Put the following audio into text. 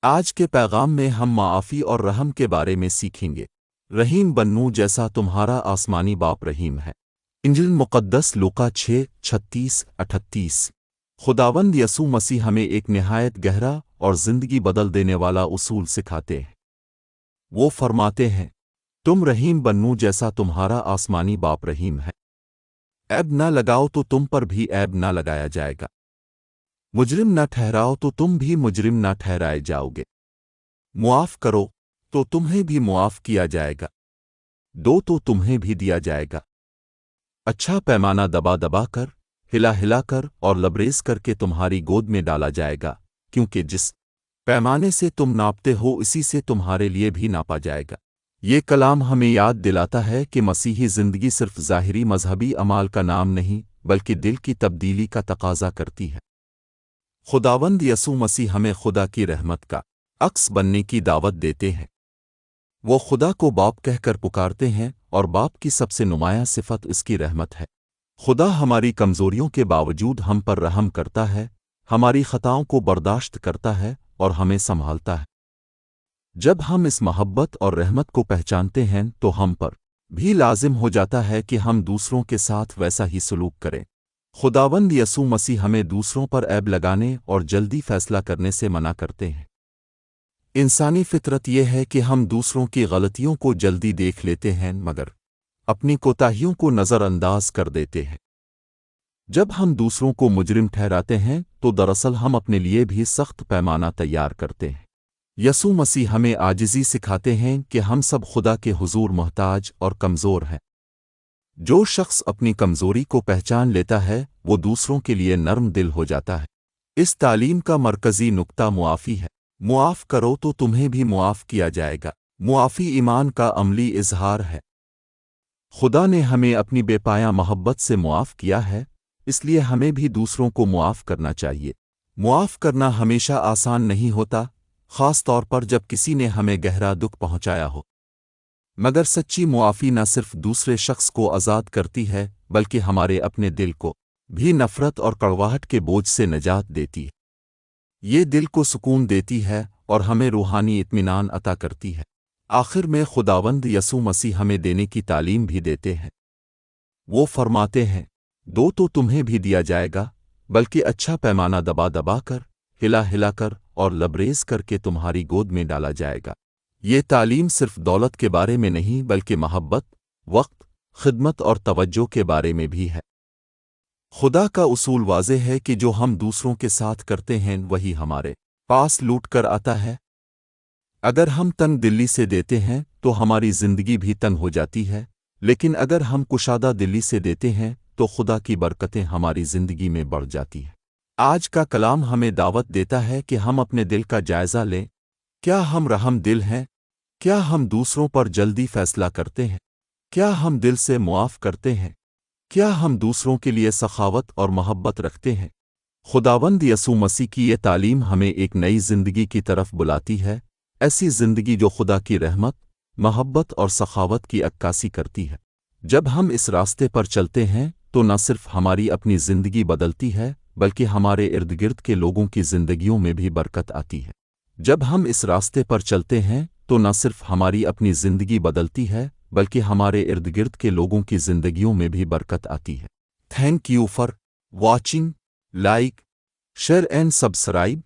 آج کے پیغام میں ہم معافی اور رحم کے بارے میں سیکھیں گے۔ رحیم بنو جیسا تمہارا آسمانی باپ رحیم ہے۔ انجیل مقدس لوقا 6:36-38۔ خداوند یسوع مسیح ہمیں ایک نہایت گہرا اور زندگی بدل دینے والا اصول سکھاتے ہیں۔ وہ فرماتے ہیں، تم رحیم بنو جیسا تمہارا آسمانی باپ رحیم ہے۔ عیب نہ لگاؤ تو تم پر بھی عیب نہ لگایا جائے گا۔ مجرم نہ ٹھہراؤ تو تم بھی مجرم نہ ٹھہرائے جاؤ گے۔ معاف کرو تو تمہیں بھی معاف کیا جائے گا۔ دو تو تمہیں بھی دیا جائے گا۔ اچھا پیمانہ دبا دبا کر، ہلا ہلا کر اور لبریز کر کے تمہاری گود میں ڈالا جائے گا، کیونکہ جس پیمانے سے تم ناپتے ہو اسی سے تمہارے لیے بھی ناپا جائے گا۔ یہ کلام ہمیں یاد دلاتا ہے کہ مسیحی زندگی صرف ظاہری مذہبی اعمال کا نام نہیں بلکہ دل کی تبدیلی کا تقاضا کرتی ہے۔ خداوند یسوع مسیح ہمیں خدا کی رحمت کا عکس بننے کی دعوت دیتے ہیں۔ وہ خدا کو باپ کہہ کر پکارتے ہیں اور باپ کی سب سے نمایاں صفت اس کی رحمت ہے۔ خدا ہماری کمزوریوں کے باوجود ہم پر رحم کرتا ہے، ہماری خطاؤں کو برداشت کرتا ہے اور ہمیں سنبھالتا ہے۔ جب ہم اس محبت اور رحمت کو پہچانتے ہیں تو ہم پر بھی لازم ہو جاتا ہے کہ ہم دوسروں کے ساتھ ویسا ہی سلوک کریں۔ خداوند یسوع مسیح ہمیں دوسروں پر عیب لگانے اور جلدی فیصلہ کرنے سے منع کرتے ہیں۔ انسانی فطرت یہ ہے کہ ہم دوسروں کی غلطیوں کو جلدی دیکھ لیتے ہیں مگر اپنی کوتاہیوں کو نظر انداز کر دیتے ہیں۔ جب ہم دوسروں کو مجرم ٹھہراتے ہیں تو دراصل ہم اپنے لیے بھی سخت پیمانہ تیار کرتے ہیں۔ یسوع مسیح ہمیں عاجزی سکھاتے ہیں کہ ہم سب خدا کے حضور محتاج اور کمزور ہیں۔ جو شخص اپنی کمزوری کو پہچان لیتا ہے وہ دوسروں کے لیے نرم دل ہو جاتا ہے۔ اس تعلیم کا مرکزی نقطہ معافی ہے۔ معاف کرو تو تمہیں بھی معاف کیا جائے گا۔ معافی ایمان کا عملی اظہار ہے۔ خدا نے ہمیں اپنی بے پایہ محبت سے معاف کیا ہے، اس لیے ہمیں بھی دوسروں کو معاف کرنا چاہیے۔ معاف کرنا ہمیشہ آسان نہیں ہوتا، خاص طور پر جب کسی نے ہمیں گہرا دکھ پہنچایا ہو۔ مگر سچی معافی نہ صرف دوسرے شخص کو آزاد کرتی ہے بلکہ ہمارے اپنے دل کو بھی نفرت اور کڑواہٹ کے بوجھ سے نجات دیتی ہے۔ یہ دل کو سکون دیتی ہے اور ہمیں روحانی اطمینان عطا کرتی ہے۔ آخر میں خداوند یسوع مسیح ہمیں دینے کی تعلیم بھی دیتے ہیں۔ وہ فرماتے ہیں، دو تو تمہیں بھی دیا جائے گا، بلکہ اچھا پیمانہ دبا دبا کر، ہلا ہلا کر اور لبریز کر کے تمہاری گود میں ڈالا جائے گا۔ یہ تعلیم صرف دولت کے بارے میں نہیں بلکہ محبت، وقت، خدمت اور توجہ کے بارے میں بھی ہے۔ خدا کا اصول واضح ہے کہ جو ہم دوسروں کے ساتھ کرتے ہیں وہی ہمارے پاس لوٹ کر آتا ہے۔ اگر ہم تنگ دلی سے دیتے ہیں تو ہماری زندگی بھی تنگ ہو جاتی ہے، لیکن اگر ہم کشادہ دلی سے دیتے ہیں تو خدا کی برکتیں ہماری زندگی میں بڑھ جاتی ہیں۔ آج کا کلام ہمیں دعوت دیتا ہے کہ ہم اپنے دل کا جائزہ لیں۔ کیا ہم رحم دل ہیں؟ کیا ہم دوسروں پر جلدی فیصلہ کرتے ہیں؟ کیا ہم دل سے معاف کرتے ہیں؟ کیا ہم دوسروں کے لیے سخاوت اور محبت رکھتے ہیں؟ خداوند یسوع مسیح کی یہ تعلیم ہمیں ایک نئی زندگی کی طرف بلاتی ہے، ایسی زندگی جو خدا کی رحمت، محبت اور سخاوت کی عکاسی کرتی ہے۔ جب ہم اس راستے پر چلتے ہیں تو نہ صرف ہماری اپنی زندگی بدلتی ہے بلکہ ہمارے ارد گرد کے لوگوں کی زندگیوں میں بھی برکت آتی ہے۔ جب ہم اس راستے پر چلتے ہیں تو نہ صرف ہماری اپنی زندگی بدلتی ہے بلکہ ہمارے ارد گرد کے لوگوں کی زندگیوں میں بھی برکت آتی ہے۔ Thank you for watching, like, share and subscribe.